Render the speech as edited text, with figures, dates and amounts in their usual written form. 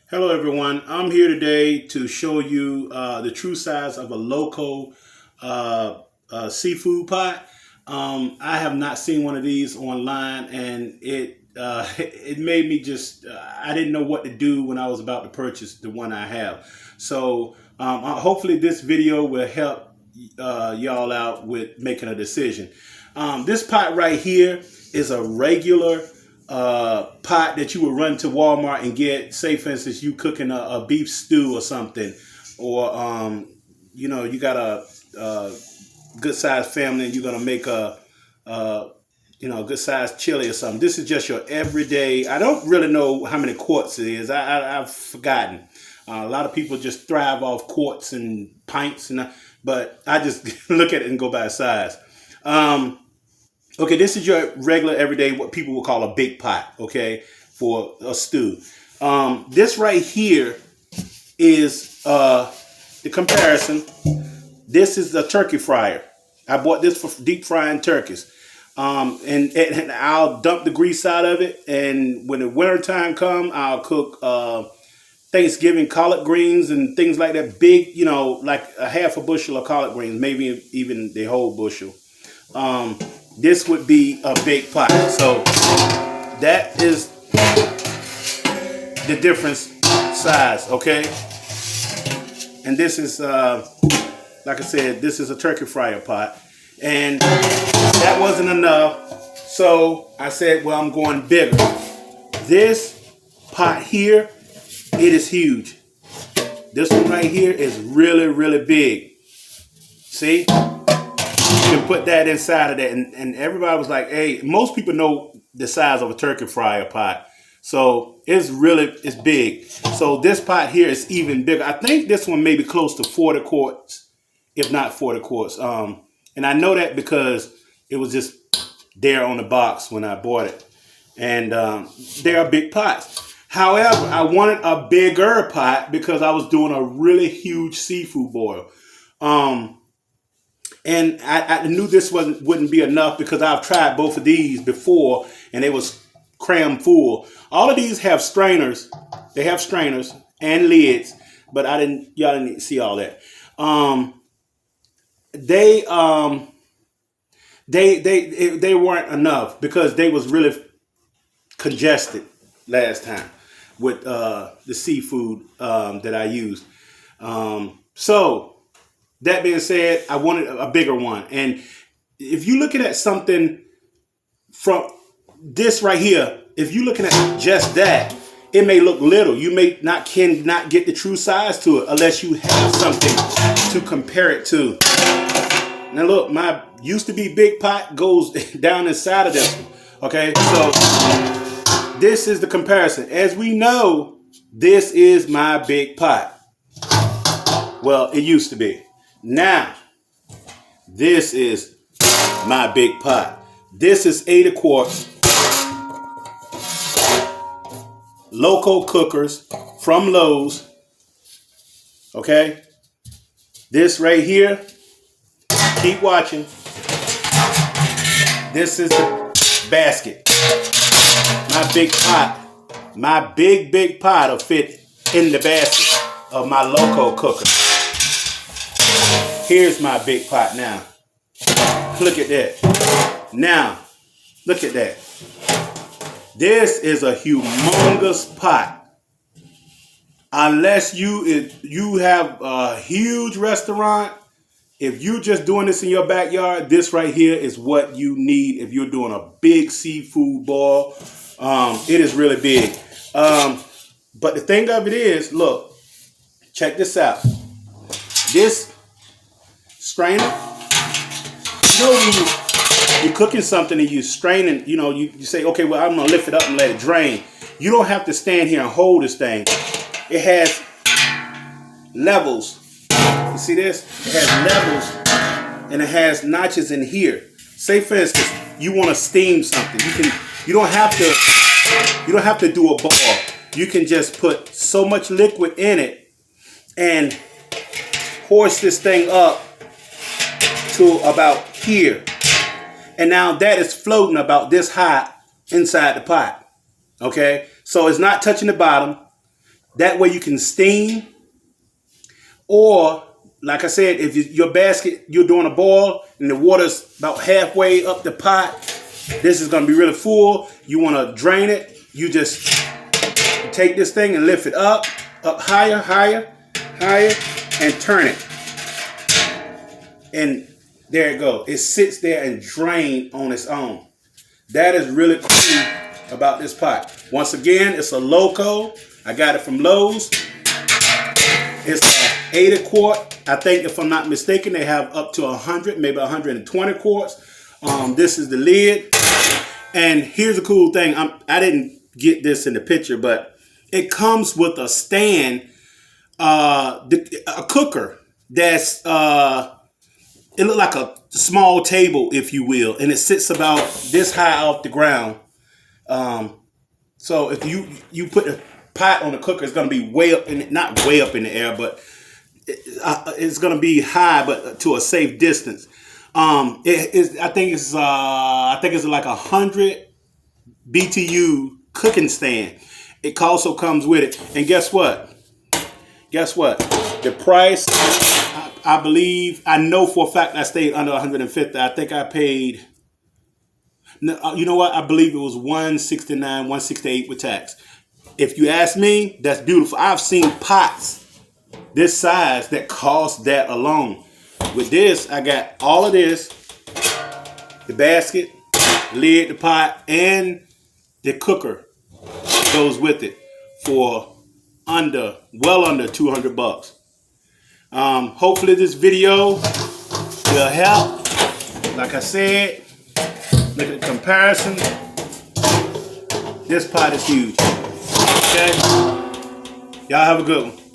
Hello everyone, I'm here today to show you the true size of a loco seafood pot. I have not seen one of these online, and it made me just I didn't know what to do when I was about to purchase the one I have. So hopefully this video will help y'all out with making a decision. This pot right here is a regular pot that you would run to Walmart and get. Say for instance you cooking a beef stew or something, or you got a good sized family and you're gonna make a good sized chili or something. This is just your everyday. I don't really know how many quarts it is. I've forgotten. A lot of people just thrive off quarts and pints, but I just look at it and go by size. Okay, this is your regular everyday, what people would call a big pot, okay, for a stew. This right here is the comparison. This is a turkey fryer. I bought this for deep frying turkeys. And I'll dump the grease out of it, and when the winter time come, I'll cook Thanksgiving collard greens and things like that. Big, like a half a bushel of collard greens, maybe even the whole bushel. This would be a big pot. So that is the difference size, okay? And this is, like I said, this is a turkey fryer pot. And that wasn't enough. So I said, well, I'm going bigger. This pot here, it is huge. This one right here is really, really big. See? You can put that inside of that, and everybody was like, hey, most people know the size of a turkey fryer pot, so it's big. So this pot here is even bigger. I think this one may be close to 40 quarts, if not 40 quarts. And I know that because it was just there on the box when I bought it, and they are big pots. However, I wanted a bigger pot because I was doing a really huge seafood boil. And I knew this wouldn't be enough because I've tried both of these before and it was crammed full. All of these have strainers. They have strainers and lids, but y'all didn't see all that. They weren't enough because they was really congested last time with the seafood that I used. So that being said, I wanted a bigger one. And if you're looking at something from this right here, if you're looking at just that, it may look little. You may cannot get the true size to it unless you have something to compare it to. Now look, my used to be big pot goes down inside of this one. Okay, so this is the comparison. As we know, this is my big pot. Well, it used to be. Now, this is my big pot. This is 80 quarts loco cookers from Lowe's. Okay? This right here, keep watching. This is the basket. My big pot. My big pot will fit in the basket of my loco cooker. Here's my big pot now. Look at that. Now, look at that. This is a humongous pot. Unless you have a huge restaurant, if you're just doing this in your backyard, this right here is what you need if you're doing a big seafood boil. It is really big. But the thing of it is, look, check this out. This strainer, when you're cooking something and you're straining, you say, okay, well, I'm going to lift it up and let it drain. You don't have to stand here and hold this thing. It has levels. You see this? It has levels and it has notches in here. Say, for instance, you want to steam something. You don't have to do a boil. You can just put so much liquid in it and hoist this thing up to about here. And now that is floating about this high inside the pot. Okay? So it's not touching the bottom. That way you can steam. Or, like I said, if your basket, you're doing a boil and the water's about halfway up the pot, this is going to be really full. You want to drain it. You just take this thing and lift it up higher, higher, higher, and turn it. And there it goes. It sits there and drains on its own. That is really cool about this pot. Once again, it's a Loco. I got it from Lowe's. It's an 80 quart. I think, if I'm not mistaken, they have up to 100, maybe 120 quarts. This is the lid. And here's a cool thing. I didn't get this in the picture, but it comes with a stand, a cooker that's, it looks like a small table, if you will, and it sits about this high off the ground. So if you put the pot on the cooker, it's going to be way up in, not way up in the air, but it's going to be high, but to a safe distance. I think it's like 100 BTU cooking stand. It also comes with it, and guess what? The price, I believe, I know for a fact I stayed under 150. I think I paid, you know what? I believe it was 169, 168 with tax. If you ask me, that's beautiful. I've seen pots this size that cost that alone. With this, I got all of this, the basket, lid, the pot, and the cooker goes with it for well under 200 bucks. Hopefully this video will help. Like I said, look at the comparison. This pot is huge. Okay? Y'all have a good one.